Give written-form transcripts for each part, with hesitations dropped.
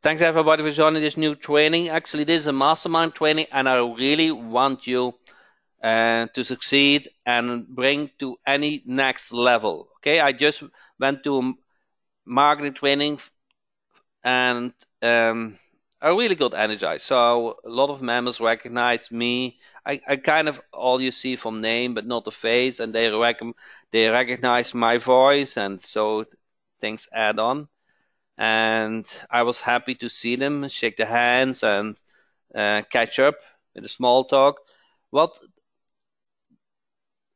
Thanks everybody for joining this new training. Actually, this is a mastermind training, and I really want you to succeed and bring to any next level. Okay, I just went to a marketing training and I really got energized. So a lot of members recognize me. I kind of all you see from name, but not the face, and they recognize my voice, and so things add on. And I was happy to see them, shake their hands, and catch up with a small talk. What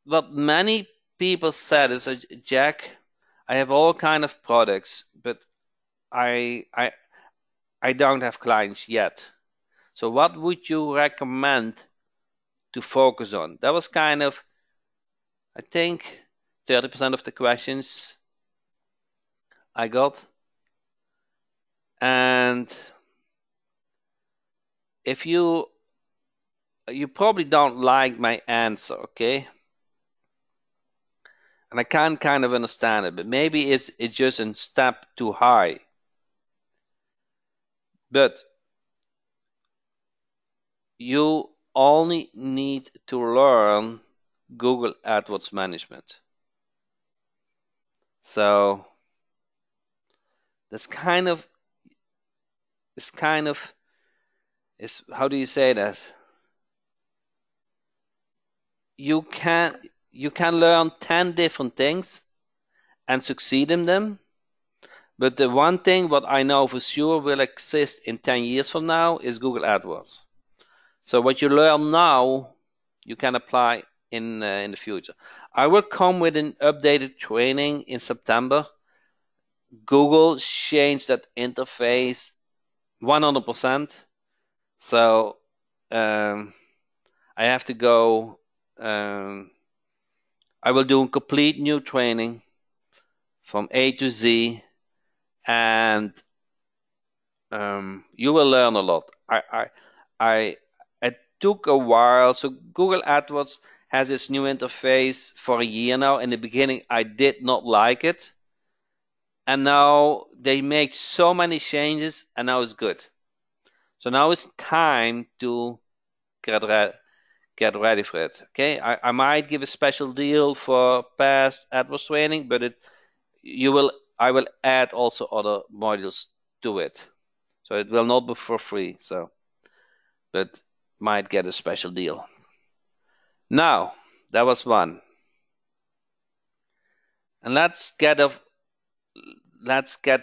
what many people said is, Jack, I have all kind of products, but I I I don't have clients yet. So what would you recommend to focus on? That was kind of, I think, 30% of the questions I got. And if you probably don't like my answer, okay? And I can kind of understand it, but maybe it's just a step too high. But you only need to learn Google AdWords management. So that's kind of is how do you say that? You can learn 10 different things and succeed in them. But the one thing what I know for sure will exist in 10 years from now is Google AdWords. So what you learn now, you can apply in the future. I will come with an updated training in September. Google changed that interface 100%. So I have to go. I will do a complete new training from A to Z, and you will learn a lot. It took a while. So Google AdWords has this new interface for a year now. In the beginning, I did not like it, and now they make so many changes, and now it's good. So now it's time to get ready for it. Okay, I might give a special deal for past AdWords training, but I will add also other modules to it. So it will not be for free. So, but might get a special deal. Now, that was one. And let's get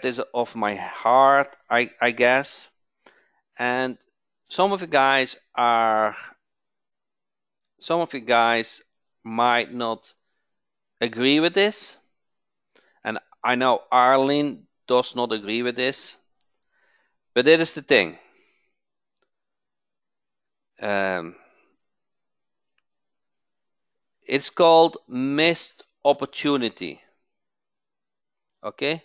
this off my heart, I guess. And some of you guys might not agree with this. And I know Arlene does not agree with this. But it is the thing. It's called missed opportunity. Okay?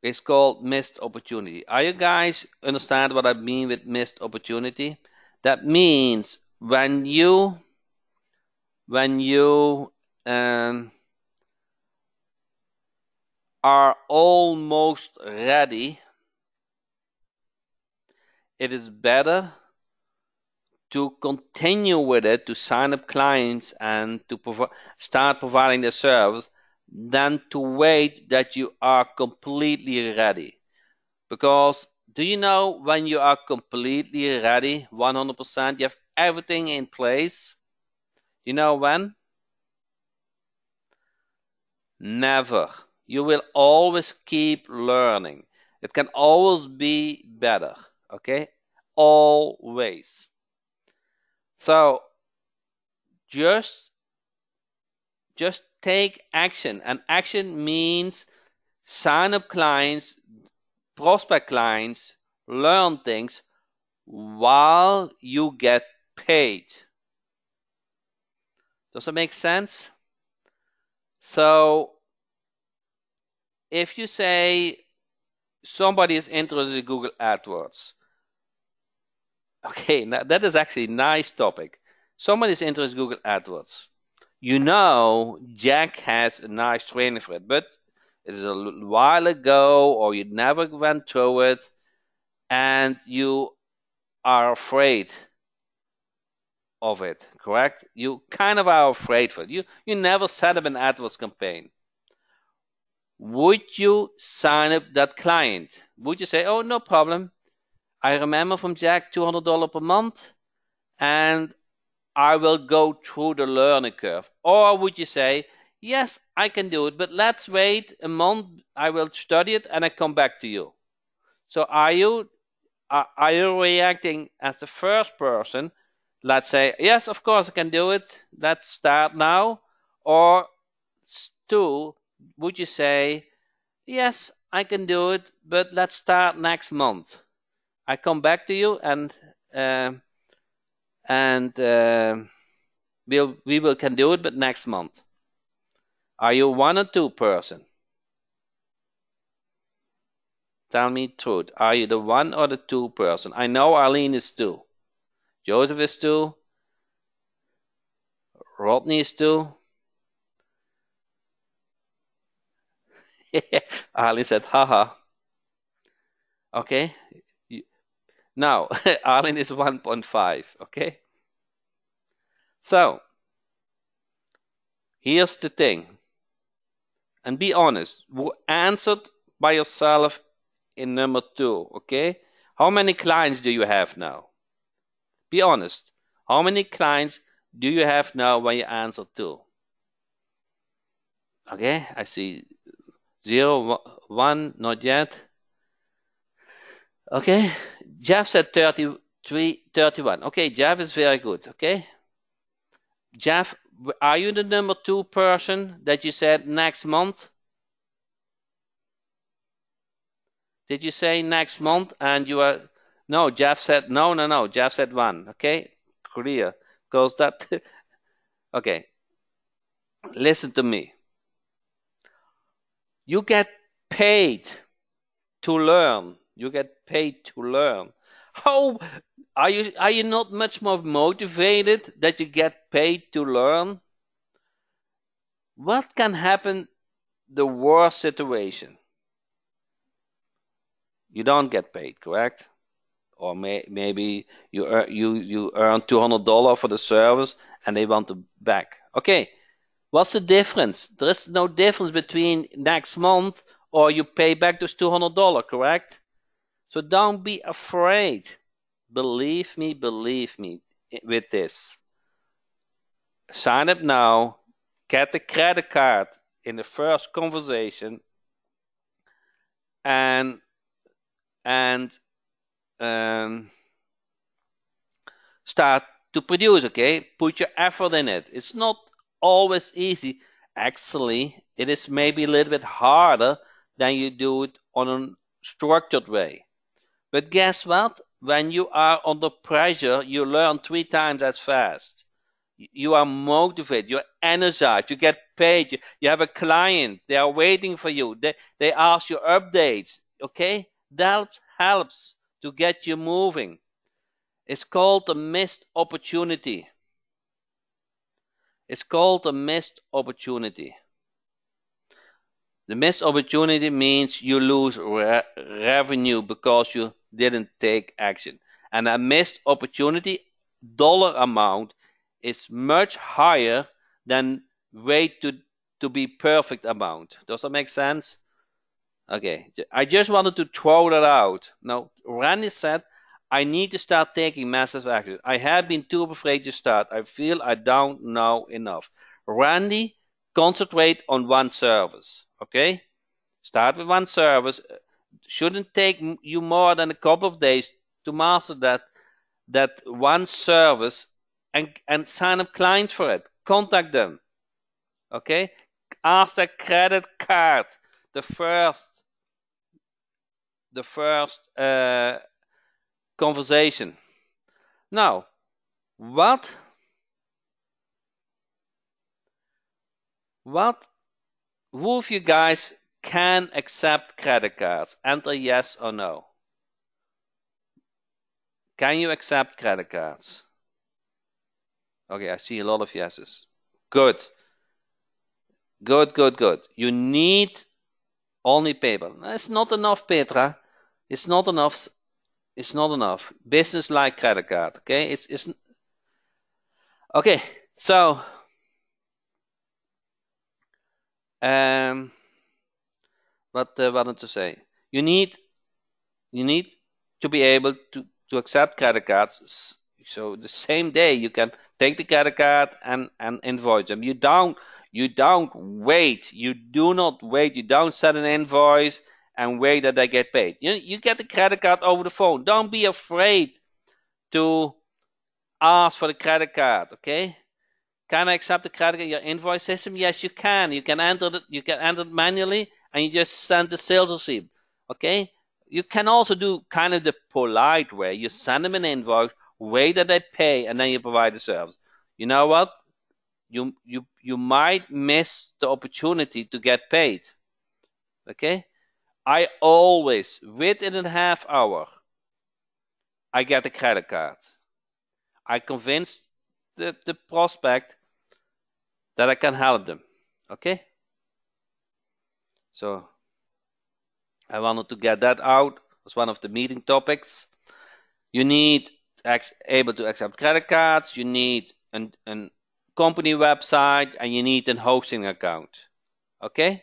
It's called missed opportunity. Are you guys understand what I mean with missed opportunity? That means when you are almost ready, it is better to continue with it, to sign up clients and to start providing the service, than to wait that you are completely ready. Because do you know when you are completely ready, 100%, you have everything in place? You know when? Never. You will always keep learning. It can always be better. Okay? Always. So just take action. And action means sign up clients, prospect clients, learn things while you get paid. Does that make sense? So if you say somebody is interested in Google AdWords, okay, now that is actually a nice topic. Somebody is interested in Google AdWords. You know, Jack has a nice training for it, but it is a while ago, or you never went through it, and you are afraid of it, correct? You kind of are afraid of it. You never set up an AdWords campaign. Would you sign up that client? Would you say, oh, no problem. I remember from Jack $200 per month, and I will go through the learning curve? Or would you say, yes, I can do it, but let's wait a month. I will study it and I come back to you. So are you reacting as the first person? Let's say, yes, of course I can do it. Let's start now. Or two, would you say, yes, I can do it, but let's start next month. I come back to you and we will can do it, but next month. Are you one or two person? Tell me the truth. Are you the one or the two person? I know Arlene is two. Joseph is two. Rodney is two. Arlene said, haha. Okay. Now, Arlene is 1.5. Okay. So, here's the thing. And be honest. Who answered by yourself in number two? Okay. How many clients do you have now? Be honest. How many clients do you have now when you answer two? Okay, I see 0, 1, not yet. Okay, Jeff said 33, 31. Okay, Jeff is very good. Okay, Jeff, are you the number two person that you said next month? Did you say next month and you are? No, Jeff said no. Jeff said one. Okay, clear. Because that. Okay, listen to me. You get paid to learn. You get paid to learn. How are you not much more motivated that you get paid to learn? What can happen the worst situation? You don't get paid, correct? Or maybe you earn $200 for the service and they want to back. Okay, what's the difference? There is no difference between next month or you pay back those $200, correct? So don't be afraid. Believe me with this. Sign up now, get the credit card in the first conversation, and start to produce, okay? Put your effort in it. It's not always easy. Actually, it is maybe a little bit harder than you do it on a structured way. But guess what? When you are under pressure, you learn 3 times as fast. You are motivated, you're energized, you get paid, you have a client, they are waiting for you, they ask you updates, okay? That helps to get you moving. It's called a missed opportunity. It's called a missed opportunity. The missed opportunity means you lose revenue because you didn't take action. And a missed opportunity dollar amount is much higher than wait to be perfect amount. Does that make sense? Okay, I just wanted to throw that out. Now, Randy said, I need to start taking massive action. I had been too afraid to start. I feel I don't know enough. Randy, concentrate on one service. Okay? Start with one service. Shouldn't take you more than a couple of days to master that one service and sign up clients for it. Contact them. Okay? Ask their credit card. The first conversation. Now, who of you guys can accept credit cards? Enter yes or no. Can you accept credit cards? Okay, I see a lot of yeses. Good. You need Only PayPal. It's not enough, Petra. It's not enough. It's not enough. Business like credit card. Okay. It's okay. So what wanted to say? You need to be able to accept credit cards. So the same day you can take the credit card and invoice them. You don't wait. You do not wait. You don't set an invoice and wait that they get paid. You get the credit card over the phone. Don't be afraid to ask for the credit card. Okay. Can I accept the credit card in your invoice system? Yes, you can. You can enter it manually and you just send the sales receipt. Okay. You can also do kind of the polite way. You send them an invoice, wait that they pay, and then you provide the service. You know what? You might miss the opportunity to get paid. Okay? I always, within a half hour, I get a credit card. I convince the prospect that I can help them. Okay? So I wanted to get that out as one of the meeting topics. You need able to accept credit cards. You need a company website, and you need a hosting account. Okay,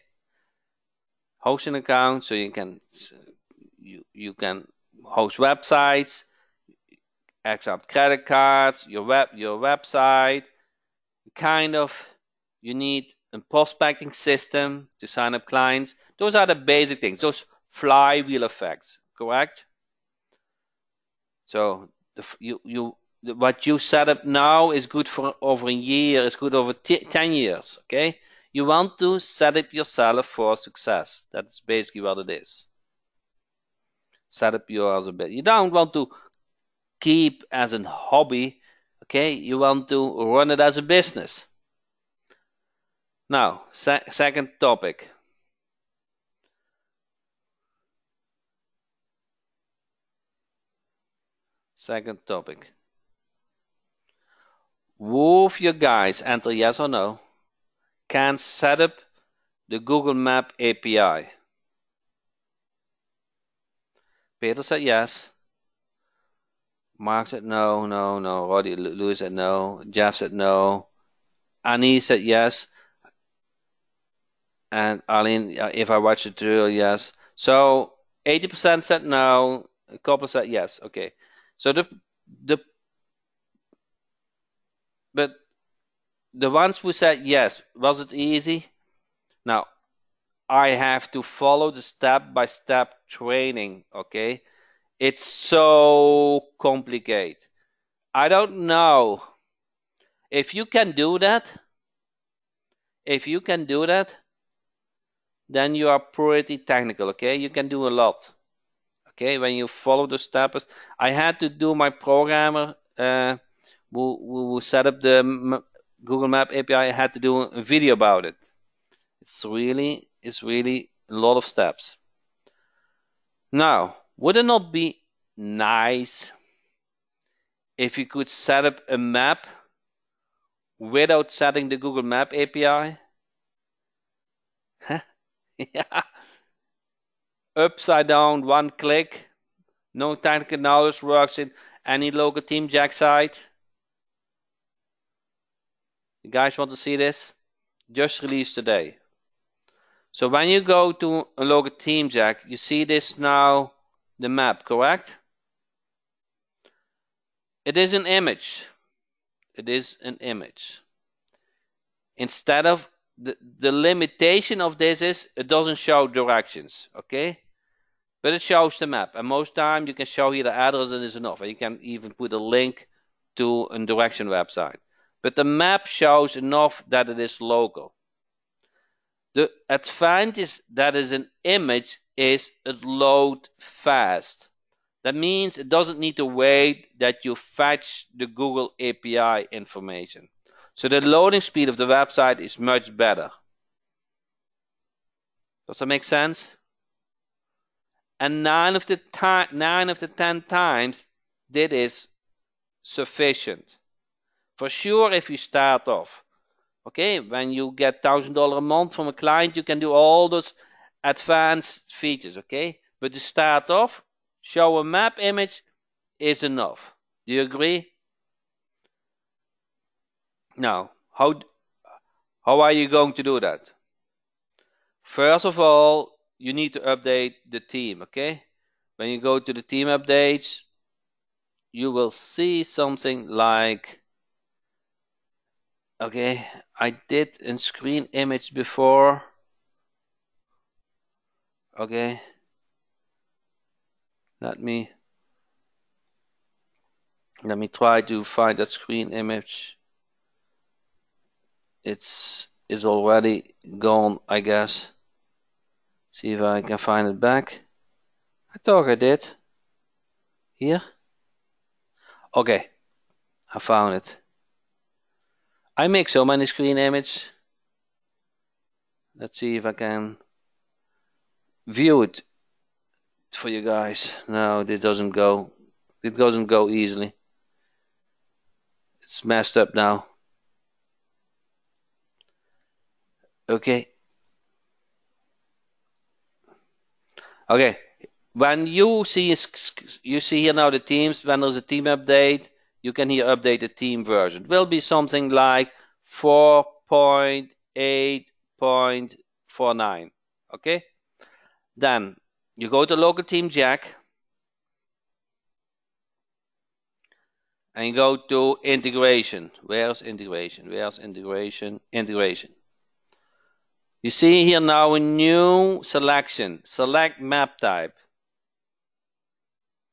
hosting account so you can host websites, accept credit cards, your website. Kind of, you need a prospecting system to sign up clients. Those are the basic things. Those flywheel effects, correct? So what you set up now is good for over a year, is good over 10 years, okay? You want to set up yourself for success. That's basically what it is. Set up yours a bit. You don't want to keep as a hobby, okay? You want to run it as a business. Now, second topic. Second topic. Who of you guys, enter yes or no, can set up the Google Map API? Peter said yes. Mark said no. Roddy Lewis said no. Jeff said no. Annie said yes. And Arlene, if I watch it through, yes. So 80% said no. A couple said yes. Okay. So but the ones who said yes, was it easy? Now, I have to follow the step-by-step training, okay? It's so complicated. I don't know if you can do that. If you can do that, then you are pretty technical, okay? You can do a lot, okay? When you follow the steps. I had to do my programmer who set up the Google Map API. I had to do a video about it. It's really a lot of steps. Now, would it not be nice if you could set up a map without setting the Google Map API? Yeah. Upside down, one click. No technical knowledge, works in any local TeamJack site. You guys want to see this? Just released today. So when you go to a local TeamJack, you see this now, the map, correct? It is an image. It is an image. Instead of the limitation of this is it doesn't show directions, okay? But it shows the map, and most time you can show here the address and it's enough, and you can even put a link to a direction website. But the map shows enough that it is local. The advantage that is an image is it loads fast. That means it doesn't need to wait that you fetch the Google API information. So the loading speed of the website is much better. Does that make sense? And 9 of the 10 times, that is sufficient. For sure, if you start off. Okay, when you get $1,000 a month from a client, you can do all those advanced features, okay? But to start off, show a map image is enough. Do you agree? Now, how are you going to do that? First of all, you need to update the theme, okay? When you go to the theme updates, you will see something like, okay, I did a screen image before. Okay, let me try to find that screen image. It's already gone, I guess. See if I can find it back. I thought I did. Here. Okay, I found it. I make so many screen images. Let's see if I can view it for you guys. No, it doesn't go. It doesn't go easily. It's messed up now. Okay. Okay. When you see here now the themes, when there's a theme update, you can here update the theme version. It will be something like 4.8.49. Okay? Then you go to local theme jack and you go to integration. Where's integration? Where's integration? Integration. You see here now a new selection. Select map type.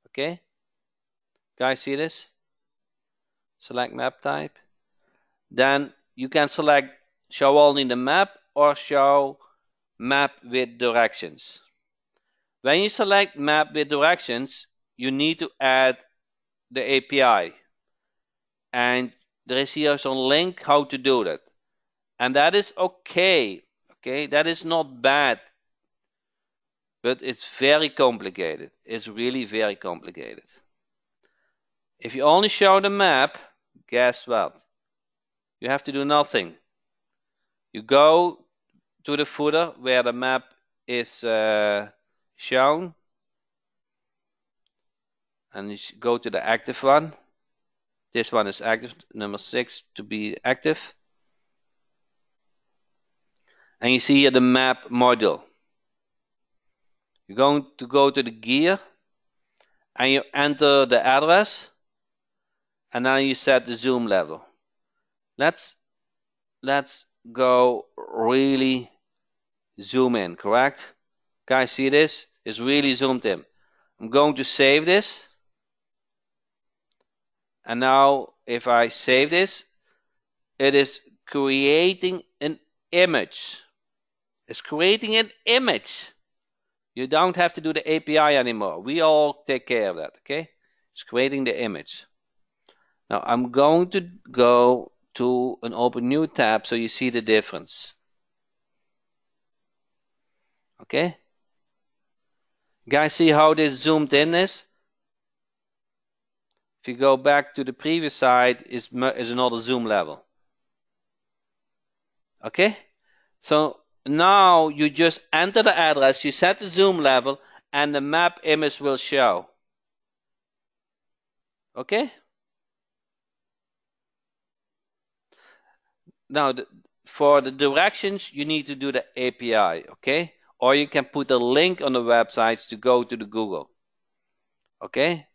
Okay? Guys, see this? Select map type. Then you can select show only the map or show map with directions. When you select map with directions, you need to add the API. And there is here some link how to do that. And that is okay. Okay, that is not bad. But it's very complicated. It's really very complicated. If you only show the map, guess what? You have to do nothing. You go to the footer where the map is shown. And you go to the active one. This one is active, number 6 to be active. And you see here the map module. You're going to go to the gear and you enter the address and now you set the zoom level. Let's go really zoom in, correct? Guys, see this? It's really zoomed in. I'm going to save this. And now if I save this, it is creating an image. It's creating an image. You don't have to do the API anymore. We all take care of that, okay? It's creating the image. Now I'm going to go to an open new tab so you see the difference. Okay? Guys, see how this zoomed in is? If you go back to the previous side, is another zoom level. Okay? So now you just enter the address, you set the zoom level, and the map image will show. Okay? Now, for the directions, you need to do the API, okay? Or you can put a link on the websites to go to the Google. Okay?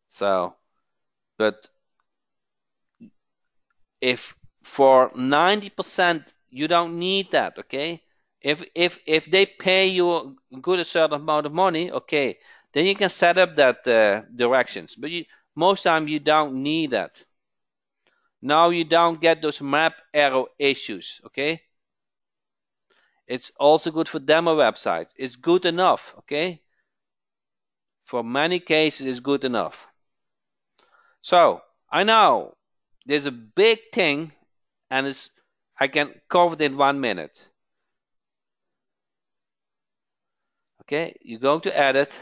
So, but if for 90% you don't need that, okay? If they pay you a certain amount of money, okay, then you can set up that directions. But most time you don't need that. Now you don't get those map error issues, okay? It's also good for demo websites. It's good enough, okay? For many cases, it's good enough. So I know there's a big thing, and I can cover it in 1 minute. Okay, you go to edit.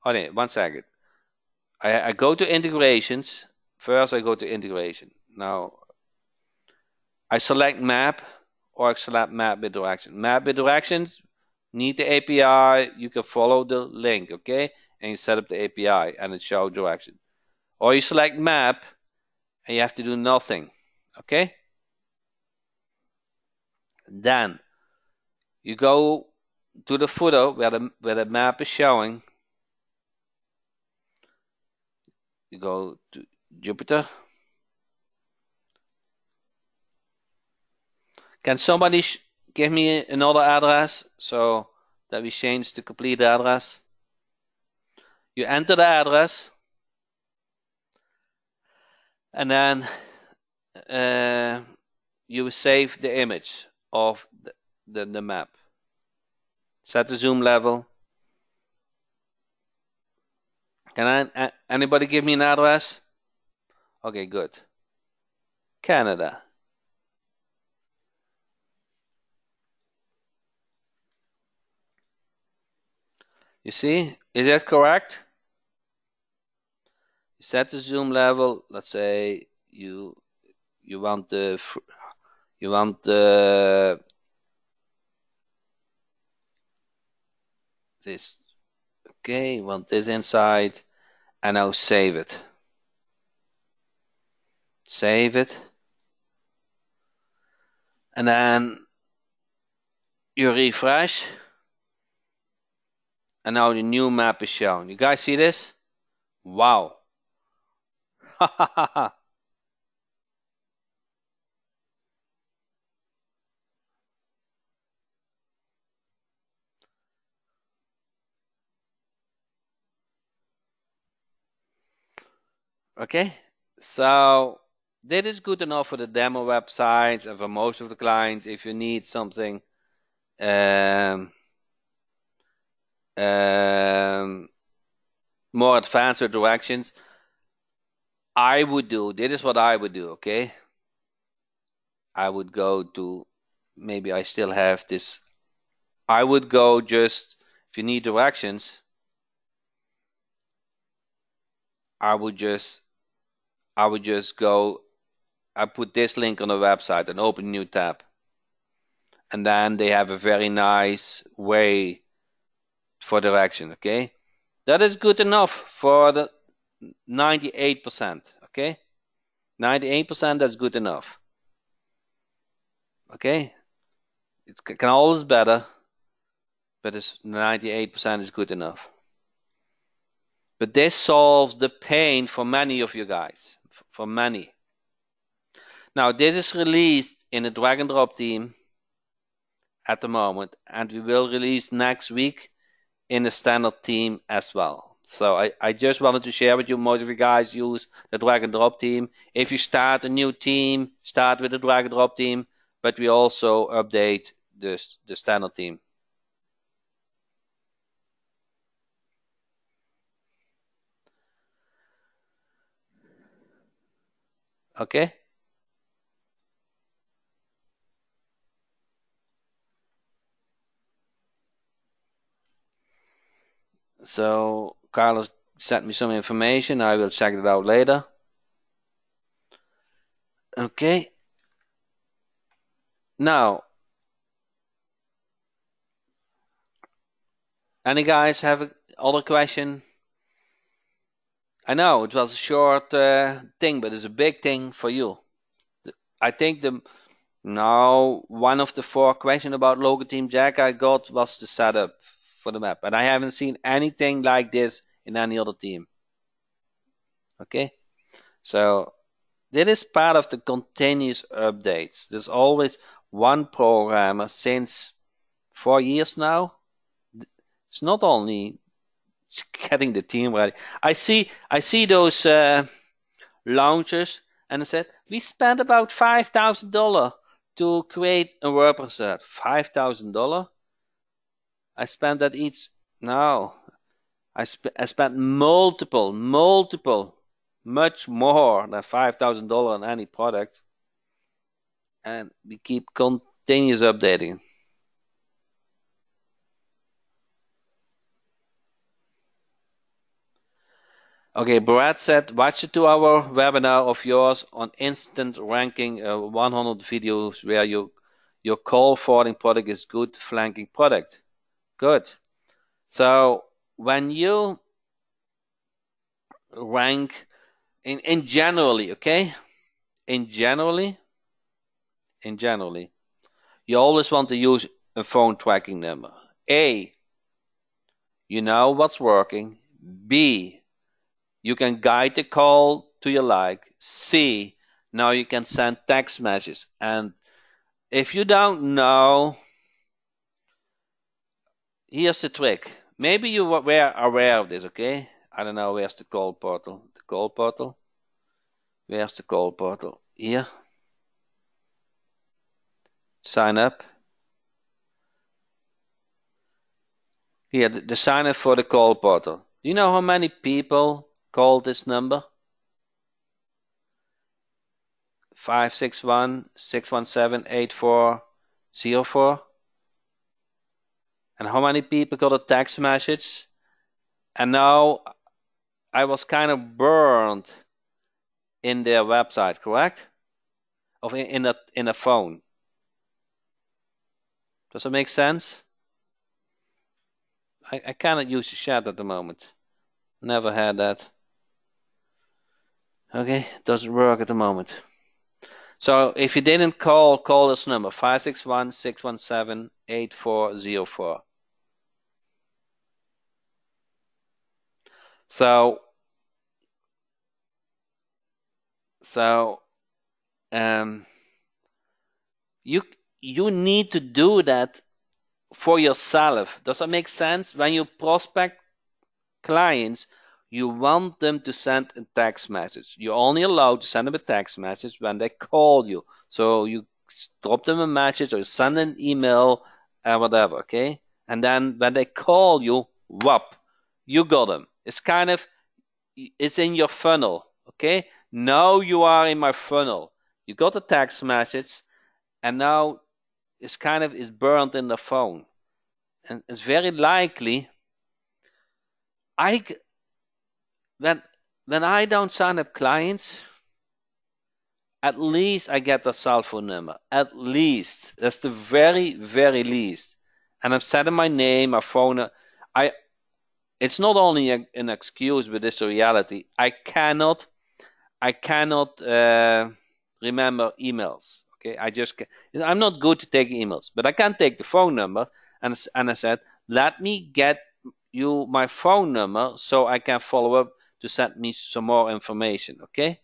Oh, no, 1 second. I go to integrations. First, I go to integration. Now, I select map or select map with direction. Map with directions need the API. You can follow the link, okay? And you set up the API and it shows direction. Or you select map and you have to do nothing, okay? Then you go to the footer where the map is showing. You go to Jupyter. Can somebody give me another address so that we change the complete address? You enter the address and then you save the image of the map. Set the zoom level. Can anybody give me an address? Okay, good. Canada. You see, is that correct? You set the zoom level. Let's say you want this. Okay, you want this inside, and now save it. Save it, and then you refresh, and now the new map is shown. You guys see this? Wow. Okay, so that is good enough for the demo websites and for most of the clients. If you need something more advanced or directions, I would do, this is what I would do, okay? I would go to, maybe I still have this, I would go just, if you need directions, I would just go, I put this link on the website and open a new tab. And then they have a very nice way for direction, okay? That is good enough for the 98%, okay? 98%, that's good enough. Okay? It can always better, but it's 98% is good enough. But this solves the pain for many of you guys, for many. Now, this is released in a drag and drop team at the moment, and we will release next week in a standard team as well. So I just wanted to share with you, most of you guys use the drag and drop team. If you start a new team, start with the drag and drop team, but we also update the standard team. Okay? So Carlos sent me some information. I will check it out later. Okay. Now, any guys have other question? I know it was a short thing, but it's a big thing for you. I think one of the 4 questions about local team Jack I got was the setup for the map, and I haven't seen anything like this in any other team. Okay, so that is part of the continuous updates. There's always one programmer since 4 years now. It's not only getting the team ready. I see those launchers, and I said we spent about $5,000 to create a WordPress set. $5,000. I spent that each. No, I spent multiple, much more than $5,000 on any product, and we keep continuous updating. Okay, Brad said, watch a 2-hour webinar of yours on instant ranking, 100 videos where you your call forwarding product is good flanking product. Good. So when you rank in generally, okay? In generally, you always want to use a phone tracking number. A, you know what's working. B, you can guide the call to your like. C, now you can send text messages. And if you don't know, here's the trick. Maybe you were aware of this, okay? I don't know, where's the call portal? The call portal? Where's the call portal? Here. Sign up. Here, the sign up for the call portal. Do you know how many people called this number? 561-617-8404. And how many people got a text message? And now I was kind of burned in their website, correct? Of in a phone. Does that make sense? I cannot use the chat at the moment. Never had that. Okay, doesn't work at the moment. So if you didn't call this number, 561-617-8404. So you need to do that for yourself. Does that make sense? When you prospect clients, you want them to send a text message. You're only allowed to send them a text message when they call you. So you drop them a message or send an email or whatever, okay? And then when they call you, whop, you got them. It's kind of, it's in your funnel, okay? Now you are in my funnel. You got a text message, and now it's kind of is burned in the phone. And it's very likely when I don't sign up clients, at least I get their cell phone number. At least. That's the very, very least. And I'm setting my name, my phone. It's not only an excuse, but it's a reality. I cannot remember emails. Okay, I'm not good to take emails, but I can take the phone number. And I said, let me get you my phone number so I can follow up to send me some more information. Okay?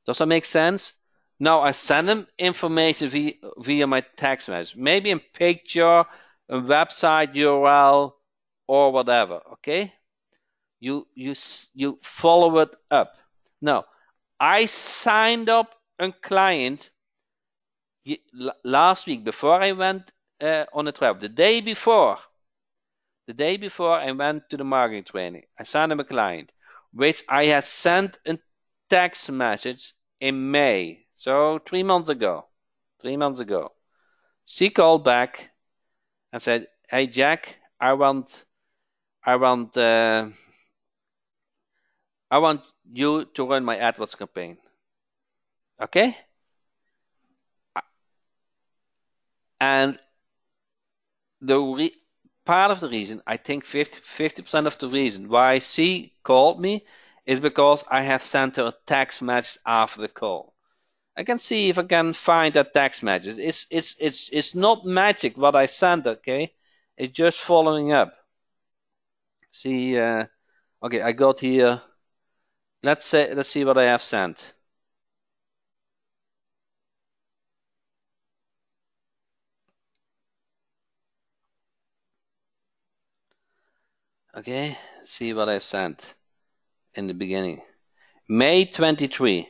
Does that make sense? Now I send them information via my text message, maybe a picture, a website URL, or whatever. Okay? You follow it up. Now, I signed up a client last week before I went on a travel. The day before I went to the marketing training, I signed up a client, which I had sent a text message in May. So 3 months ago. She called back and said, "Hey Jack, I want you to run my AdWords campaign." Okay? And part of the reason, I think 50% of the reason why she called me is because I have sent her a text message after the call. I can see if I can find that text message. It's not magic what I sent, okay? It's just following up. See, okay, I got here. Let's see what I have sent. Okay, see what I sent in the beginning. May 23.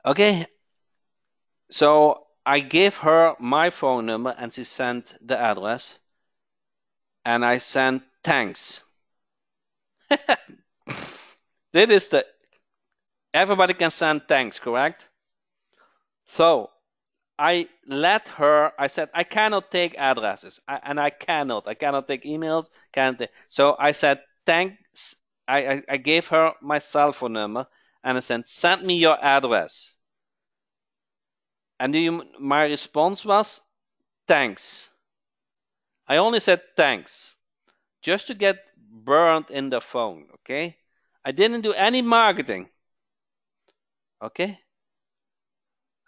Okay, so I gave her my phone number and she sent the address. And I sent thanks. Everybody can send thanks, correct? So I said, I cannot take addresses, I cannot take emails, so I said, thanks. I gave her my cell phone number and I said, send me your address. And my response was, thanks. I only said thanks, just to get burned in the phone, okay? I didn't do any marketing, okay?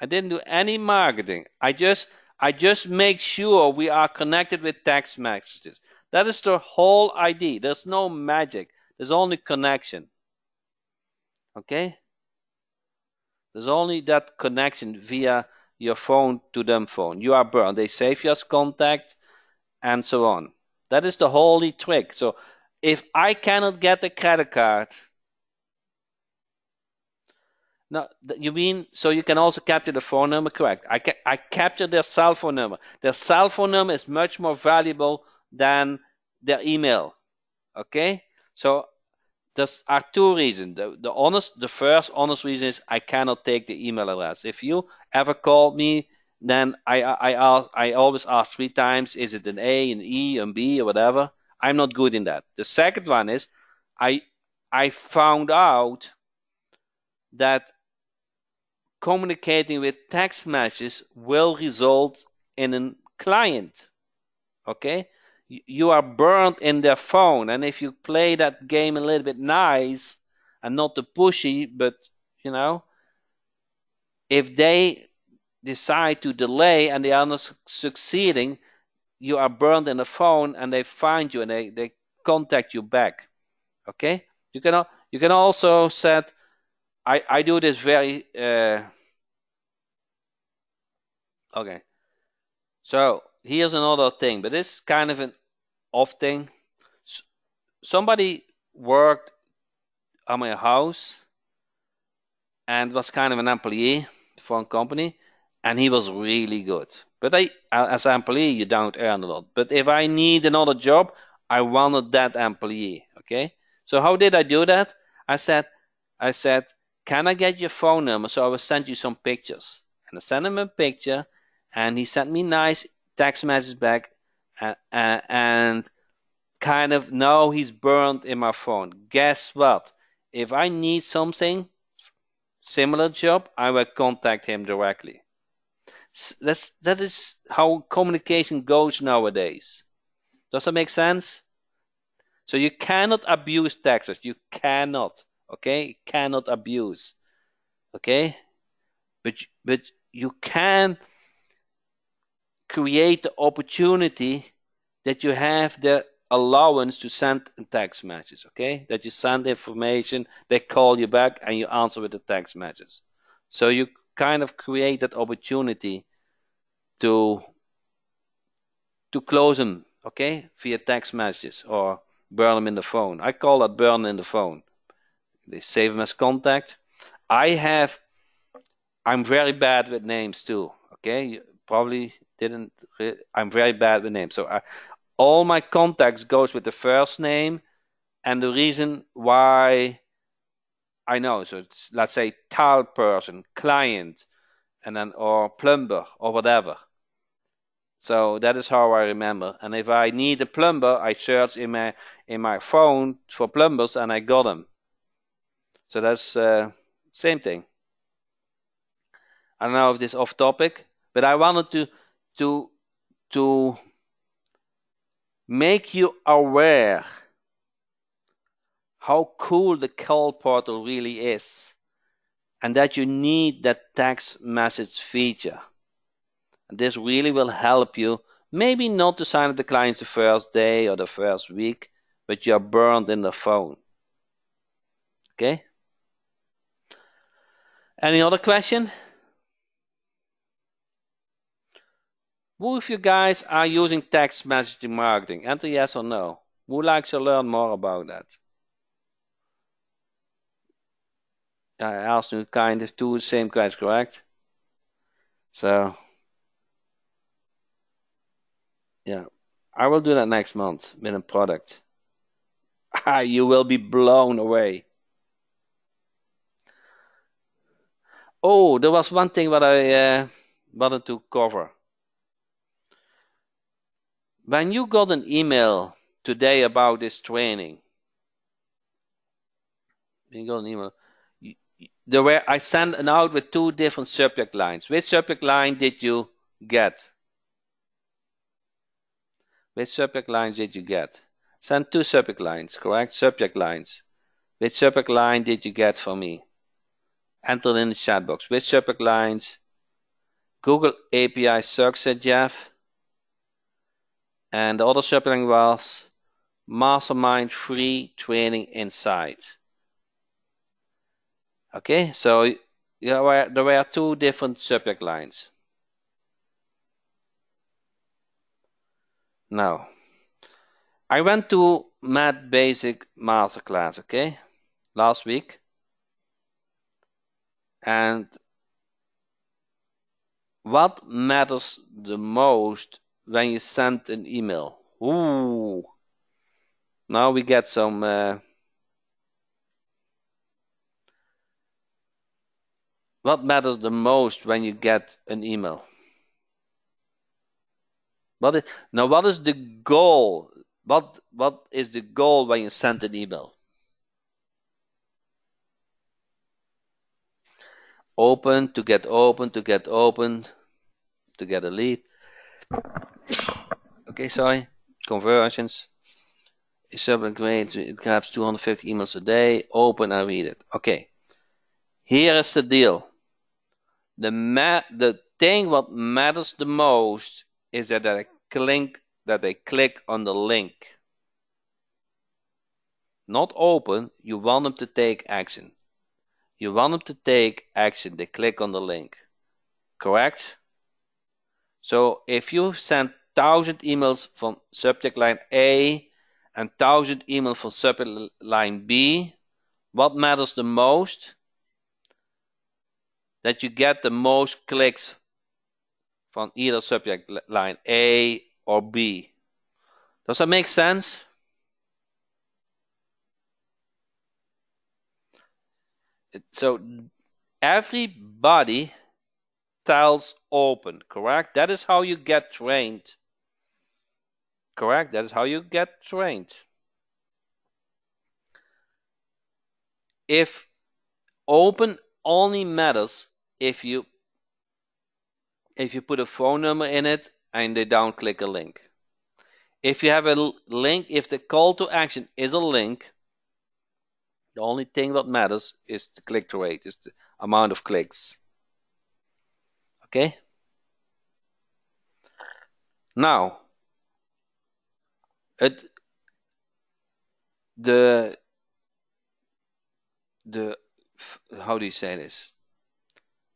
I didn't do any marketing. I just make sure we are connected with text messages. That is the whole idea. There's no magic. There's only connection. Okay? There's only that connection via your phone to them phone. You are burned. They save you as contact and so on. That is the holy trick. So if I cannot get a credit card, no, you mean so you can also capture the phone number? Correct. I capture their cell phone number. Their cell phone number is much more valuable than their email. Okay? So there are two reasons. The first honest reason is I cannot take the email address. If you ever called me, then I always ask 3 times, is it an A, an E, an B, or whatever? I'm not good in that. The second one is I found out that communicating with text messages will result in a client. Okay? You are burned in their phone, and if you play that game a little bit nice and not the pushy, but if they decide to delay and they are not succeeding, you are burned in the phone and they find you and they contact you back. Okay? You can also set I do this very okay. So here's another thing, but it's kind of an off thing. Somebody worked at my house and was kind of an employee for a company, and he was really good. But as an employee, you don't earn a lot. But if I need another job, I wanted that employee. Okay. So how did I do that? I said, can I get your phone number so I will send you some pictures? And I sent him a picture, and he sent me nice text message back, and kind of now he's burned in my phone. Guess what? If I need something similar job, I will contact him directly. That is how communication goes nowadays. Does that make sense? So you cannot abuse texts. You cannot. Okay? Cannot abuse. Okay? But you can create the opportunity that you have the allowance to send a text message. Okay? That you send information, they call you back, and you answer with a text message. So you kind of create that opportunity to close them, okay, via text messages or burn them in the phone. I call that burn in the phone. They save them as contact. I'm very bad with names too. Okay, you probably didn't. I'm very bad with names. So all my contacts goes with the first name and the reason why I know. So let's say tile person, client, and then or plumber or whatever. So that is how I remember. And if I need a plumber, I search in my phone for plumbers, and I got them. So that's same thing. I don't know if this is off topic, but I wanted to make you aware how cool the call portal really is, and that you need that text message feature. And this really will help you. Maybe not to sign up the clients the first day or the first week, but you're burned in the phone. Okay? Any other question? Who of you guys are using text messaging marketing? Enter yes or no. Who likes to learn more about that? I asked you kind of two same questions, correct? So, yeah. I will do that next month with a product. You will be blown away. Oh, there was one thing that I wanted to cover. When you got an email today about this training, you got an email, I sent an out with 2 different subject lines. Which subject line did you get? Which subject lines did you get? Send 2 subject lines, correct? Subject lines. Which subject line did you get from me? Enter in the chat box. Which subject lines? Google API sucks, said Jeff. And the other subject line was Mastermind free training inside. Okay, so there were 2 different subject lines. Now, I went to Math Basic Masterclass, okay, last week. And what matters the most when you send an email? Ooh, now we get some what matters the most when you get an email? What is the goal? What is the goal when you send an email? Open, to get open, to get opened, to get a lead. Okay, sorry. Conversions. Is subject great? It grabs 250 emails a day. Open and read it. Okay. Here is the deal. The thing what matters the most is that they click on the link. Not open. You want them to take action. You want them to take action. They click on the link. Correct? So if you send 1,000 emails from subject line A and 1,000 emails from subject line B, what matters the most? That you get the most clicks from either subject line A or B. Does that make sense? So everybody tells open, correct? That is how you get trained. Correct? That is how you get trained. If open only matters if you put a phone number in it and they don't click a link. If you have a link, if the call to action is a link, the only thing that matters is the click-through rate, is the amount of clicks. Okay? Now, how do you say this?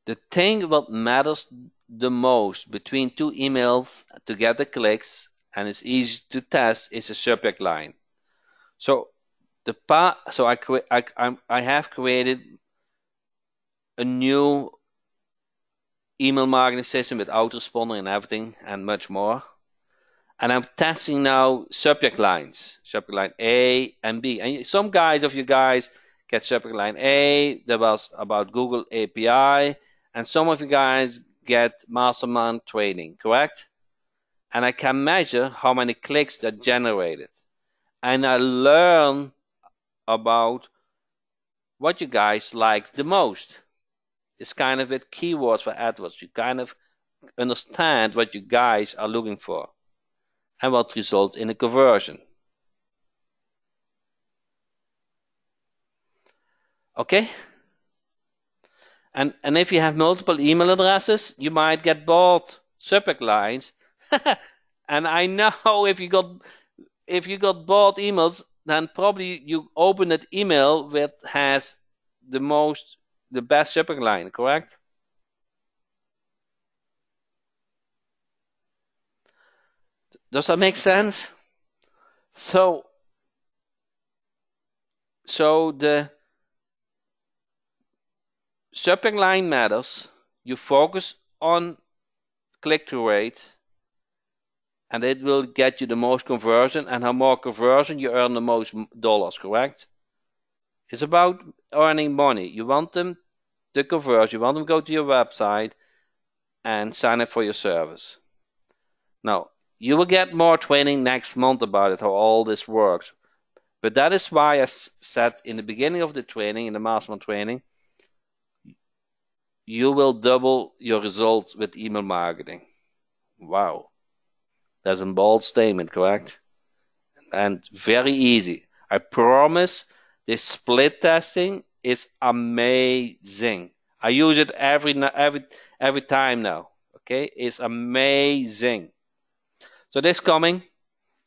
The thing that matters the most between 2 emails to get the clicks and it's easy to test is a subject line. So I have created a new email marketing system with autoresponder and everything and much more. And I'm testing now subject lines, subject line A and B. And some of you guys get subject line A, that was about Google API, and some of you guys get Mastermind training, correct? And I can measure how many clicks that generated. And I learn about what you guys like the most. It's kind of with keywords for AdWords. You kind of understand what you guys are looking for and what results in a conversion. Okay? And if you have multiple email addresses, you might get both subject lines. And I know if you got both emails, then probably you open that email that has the best subject line, correct? Does that make sense? So the subject line matters. You focus on click-through rate, and it will get you the most conversion, and how more conversion, you earn the most dollars, correct? It's about earning money. You want them to convert. You want them to go to your website and sign up for your service. Now, you will get more training next month about it, how all this works. But that is why I said in the beginning of the training, in the Mastermind training, you will double your results with email marketing. Wow, that's a bold statement, correct? And very easy. I promise this split testing is amazing. I use it every time now. Okay, it's amazing. So this coming,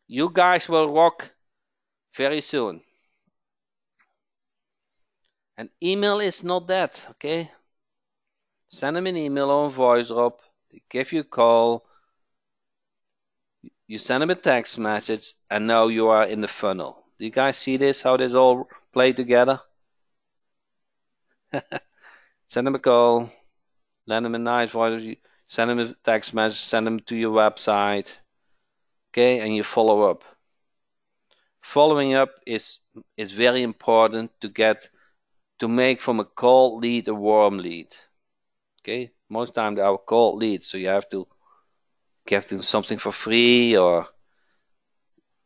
you guys will rock very soon. And email is not that, okay? Send them an email or a voice drop. They give you a call. You send them a text message, and now you are in the funnel. Do you guys see this? How this all play together? Send them a call. Send them a nice voice. Send them a text message. Send them to your website. Okay, and you follow up. Following up is very important to make from a cold lead a warm lead. Okay, most times they are cold leads, so you have to give them something for free, or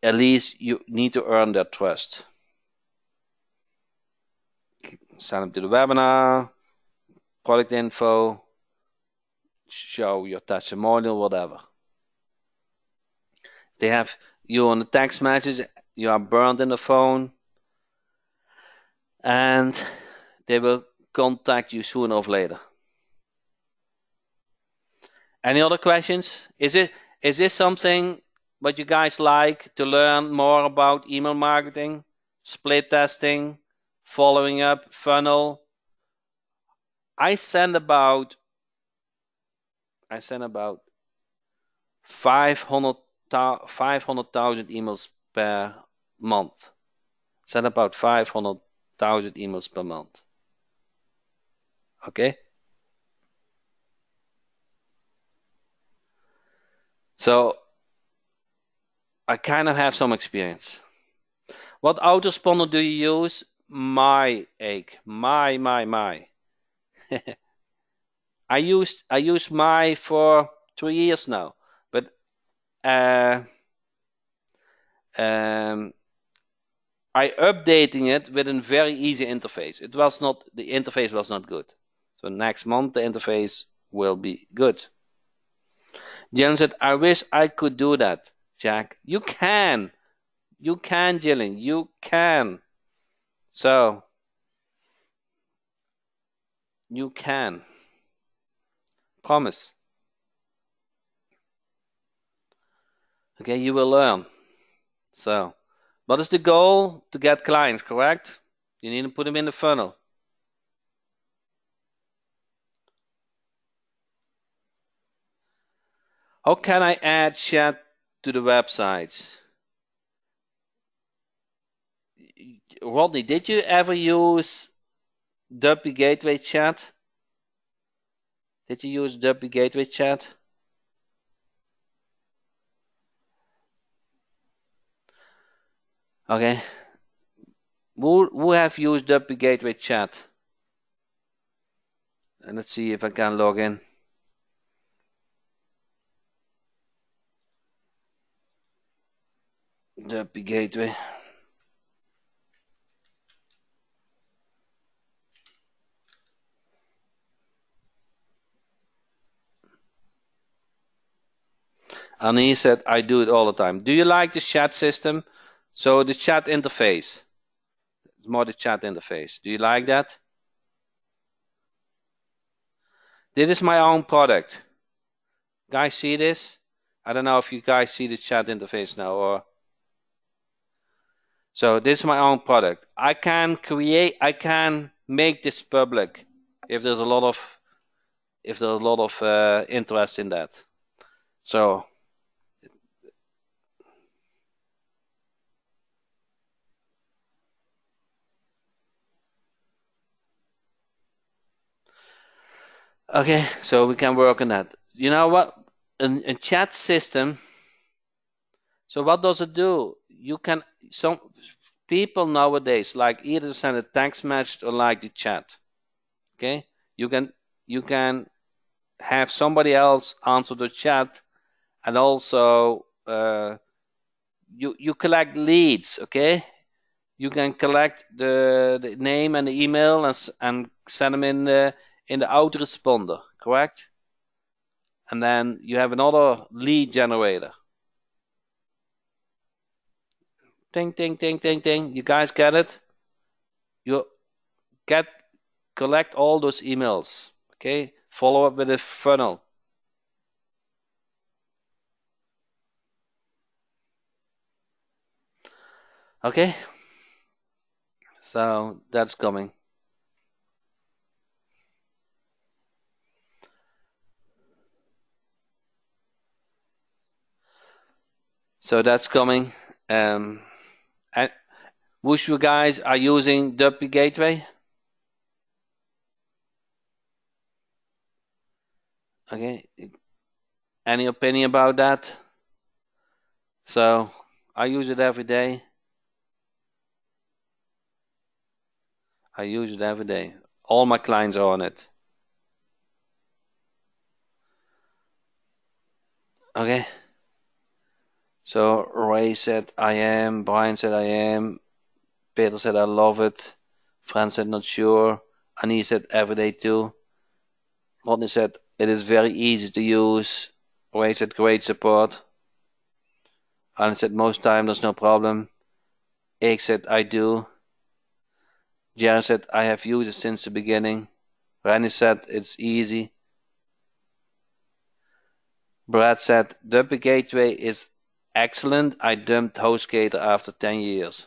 at least you need to earn their trust. Send them to the webinar, product info, show your testimonial, whatever. They have you on the text message, you are burned in the phone, and they will contact you sooner or later. Any other questions? Is this something what you guys like to learn more about email marketing, split testing, following up, funnel? I send about 500,000 emails per month. Send about 500,000 emails per month. Okay? So I kind of have some experience. What autoresponder do you use? My. I used my for 3 years now, but I updating it with a very easy interface. The interface was not good. So next month the interface will be good. Jen said, I wish I could do that, Jack. You can, Jillian, you can. So you can. Promise. Okay, you will learn. So, what is the goal? To get clients, correct? You need to put them in the funnel. How can I add chat to the websites? Rodney, did you ever use WP Gateway Chat? Did you use WP Gateway Chat? Okay. Who have used WP Gateway Chat? And let's see if I can log in. WP Gateway. Annie said, I do it all the time. Do you like the chat system? So the chat interface. It's more the chat interface. Do you like that? This is my own product. Guys, see this? I don't know if you guys see the chat interface now, or so this is my own product. I can make this public if there's a lot of interest in that. So okay, so we can work on that. You know what? A chat system. So what does it do? Some people nowadays like either send a text message or like the chat. Okay, you can have somebody else answer the chat, and also you collect leads. Okay, you can collect the name and the email and send them in in the autoresponder, correct? And then you have another lead generator. Ting, ting, ting, ting, ting. You guys get it? You collect all those emails. Okay? Follow up with a funnel. Okay? So that's coming. So that's coming. And which you guys are using WP Gateway? Okay. Any opinion about that? So I use it every day. I use it every day. All my clients are on it. Okay. So Ray said I am. Brian said I am. Peter said I love it. Fran said not sure. Annie said every day too. Rodney said it is very easy to use. Ray said great support. Alan said most time there's no problem. Ike said I do. Jerry said I have used it since the beginning. Randy said it's easy. Brad said WP Gateway is excellent. I dumped HostGator after 10 years.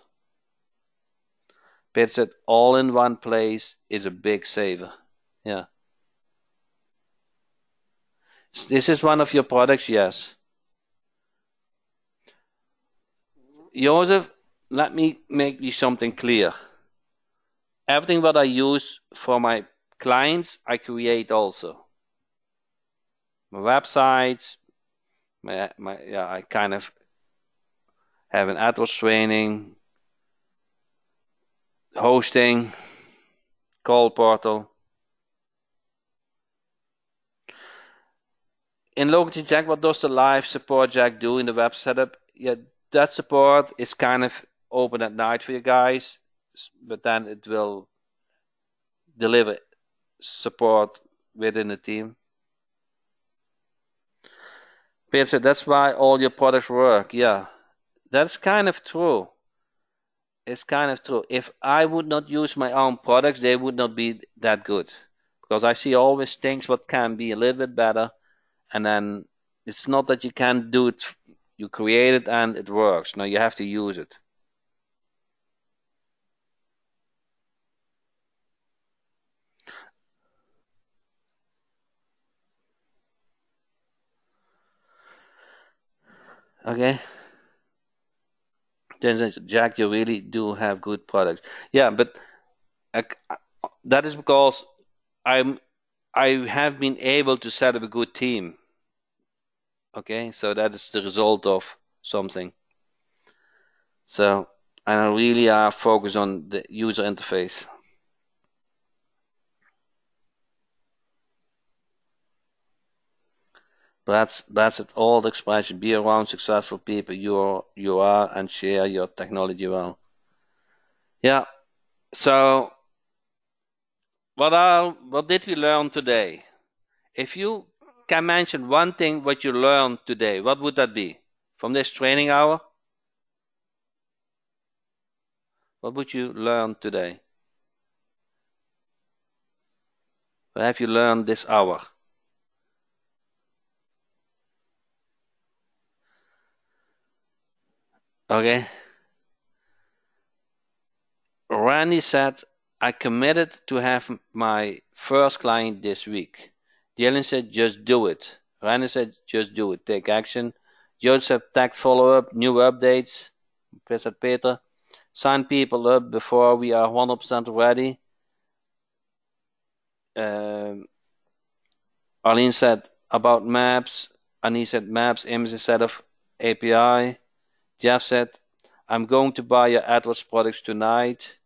Pete said all in one place is a big saver. Yeah. This is one of your products, yes. Joseph, let me make you something clear. Everything that I use for my clients, I create also. My websites, I kind of have an AdWords training, hosting, call portal. In Local Jack, what does the live support Jack do in the web setup? Yeah, that support is kind of open at night for you guys, but then it will deliver support within the team. Peter said that's why all your products work. Yeah, that's kind of true. It's kind of true. If I would not use my own products, they would not be that good. Because I see always things what can be a little bit better. And then it's not that you can't do it. You create it and it works. No, you have to use it. Okay. Then Jack, you really do have good products. Yeah, but that is because I have been able to set up a good team. Okay, so that is the result of something. So I really are focused on the user interface. That's it. All the expression. Be around successful people you are and share your technology well. Yeah. So what did we learn today? If you can mention one thing what you learned today, what would that be? From this training hour? What would you learn today? What have you learned this hour? Okay. Randy said, I committed to have my first client this week. Dylan said, just do it. Randy said, just do it. Take action. George said, tag follow-up, new updates. Said Peter, sign people up before we are 100% ready. Arlene said, about maps. Annie said, maps, image instead of API. Jeff said, I'm going to buy your AdWords products tonight.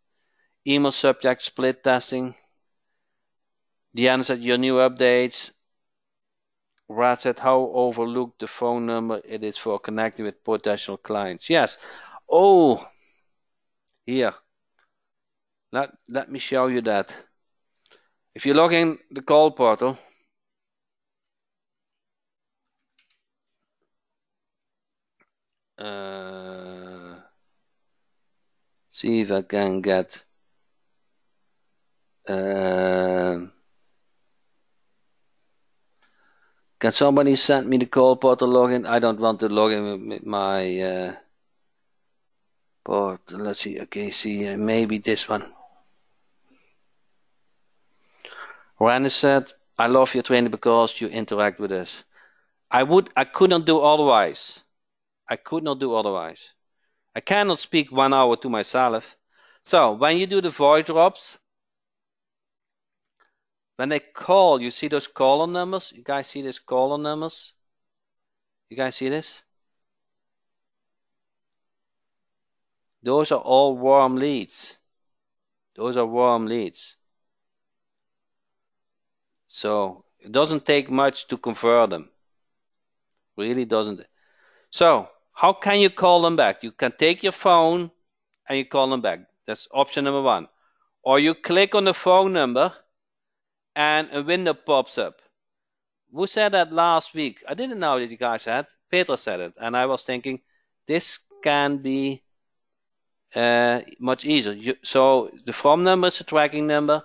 Email subject split testing. Deanna said, your new updates. Brad said, how overlooked the phone number it is for connecting with potential clients. Yes. Oh, here. Let me show you that. If you log in the call portal, see if I can get can somebody send me the call portal login? I don't want to log in with my portal. Let's see. Okay, see, maybe this one. Randy said, I love your training because you interact with us. I could not do otherwise. I could not do otherwise. I cannot speak 1 hour to myself. So when you do the voice drops, when they call, you see those caller numbers? You guys see these caller numbers? You guys see this? Those are all warm leads. Those are warm leads. So it doesn't take much to convert them. Really doesn't. So how can you call them back? You can take your phone and you call them back. That's option number 1. Or you click on the phone number and a window pops up. Who said that last week? I didn't know that you guys had. Peter said it, and I was thinking this can be much easier. So the phone number is a tracking number,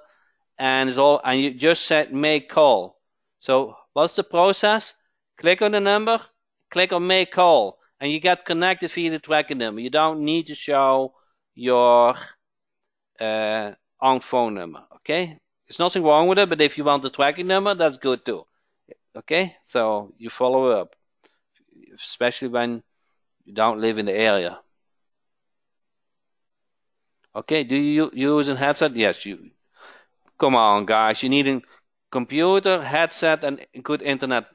and you just said make call. So what's the process? Click on the number, click on make call, and you get connected via the tracking number. You don't need to show your own phone number. Okay, there's nothing wrong with it, but if you want the tracking number, that's good too. Okay, so you follow up, especially when you don't live in the area. Okay, do you use a headset? Yes, you. Come on, guys, you need a computer, headset, and good internet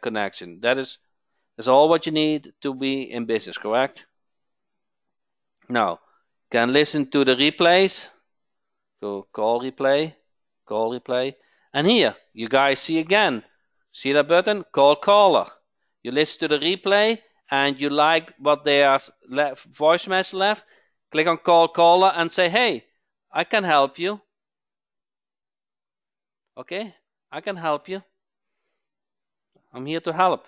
connection. That's all what you need to be in business, correct? Now, can listen to the replays. Go call replay, and here you guys see again. See that button? Call caller. You listen to the replay and you like what their voice message left. Click on call caller and say, hey, I can help you. Okay, I can help you. I'm here to help.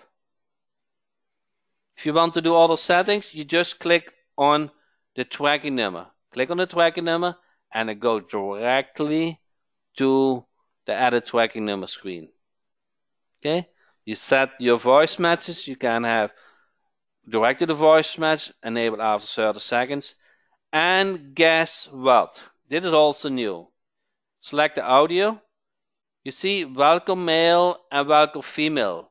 If you want to do other settings, you just click on the tracking number. Click on the tracking number and it goes directly to the added tracking number screen. Okay, you set your voice messages. You can have direct to the voice message enabled after 30 seconds. And guess what? This is also new. Select the audio. You see welcome male and welcome female.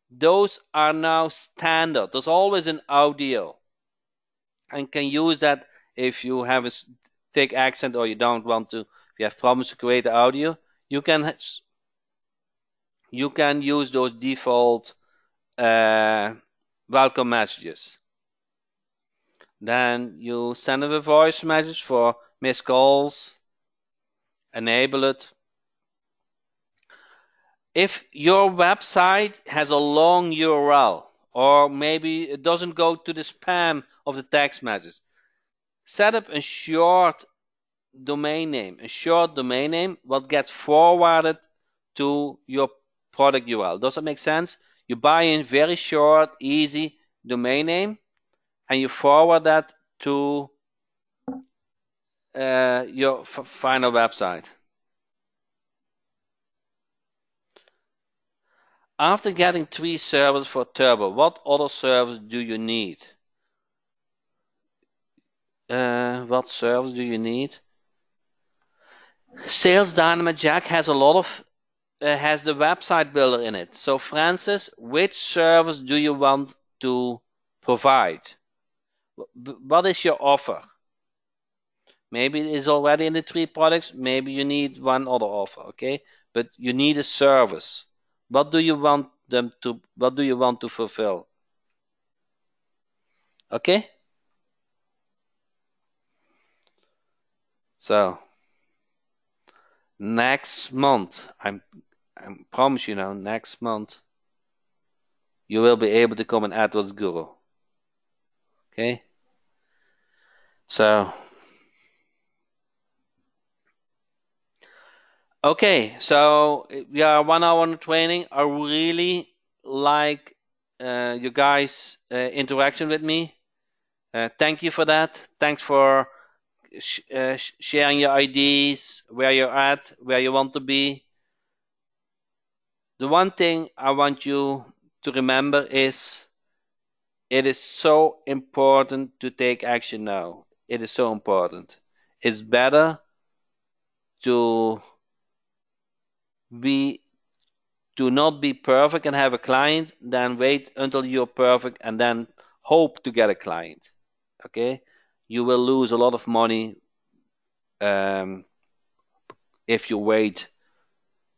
Those are now standard. There's always an audio. And can use that if you have a thick accent or you don't want to, if you have problems to create the audio, you can use those default welcome messages. Then you send a voice message for missed calls. Enable it. If your website has a long URL, or maybe it doesn't go to the spam of the text message, set up a short domain name. A short domain name what gets forwarded to your product URL. Does that make sense? You buy a very short, easy domain name, and you forward that to your final website. After getting 3 servers for Turbo, what other servers do you need? What servers do you need? Sales Dynamite Jack has a lot of has the website builder in it. So Francis, which servers do you want to provide? What is your offer? Maybe it is already in the 3 products. Maybe you need one other offer. Okay, but you need a service. What do you want them to? What do you want to fulfill? Okay. So next month, I promise you now, next month, you will be able to come in AdWords Guru. Okay. So Okay, so we are 1 hour on training. I really like you guys' interaction with me. Thank you for that. Thanks for sharing your ideas, where you're at, where you want to be. The one thing I want you to remember is it is so important to take action now. It is so important. It's better to be to not be perfect and have a client than wait until you're perfect and then hope to get a client. Okay, you will lose a lot of money um, if you wait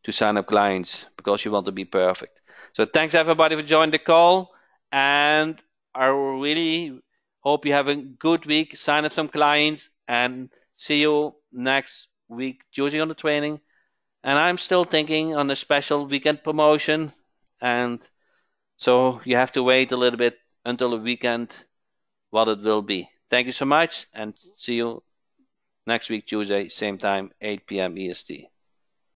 to sign up clients because you want to be perfect. So thanks everybody for joining the call, and I really hope you have a good week. Sign up some clients and see you next week Tuesday on the training. And I'm still thinking on a special weekend promotion, and so you have to wait a little bit until the weekend what it will be. Thank you so much, and see you next week Tuesday, same time, 8 p.m. EST.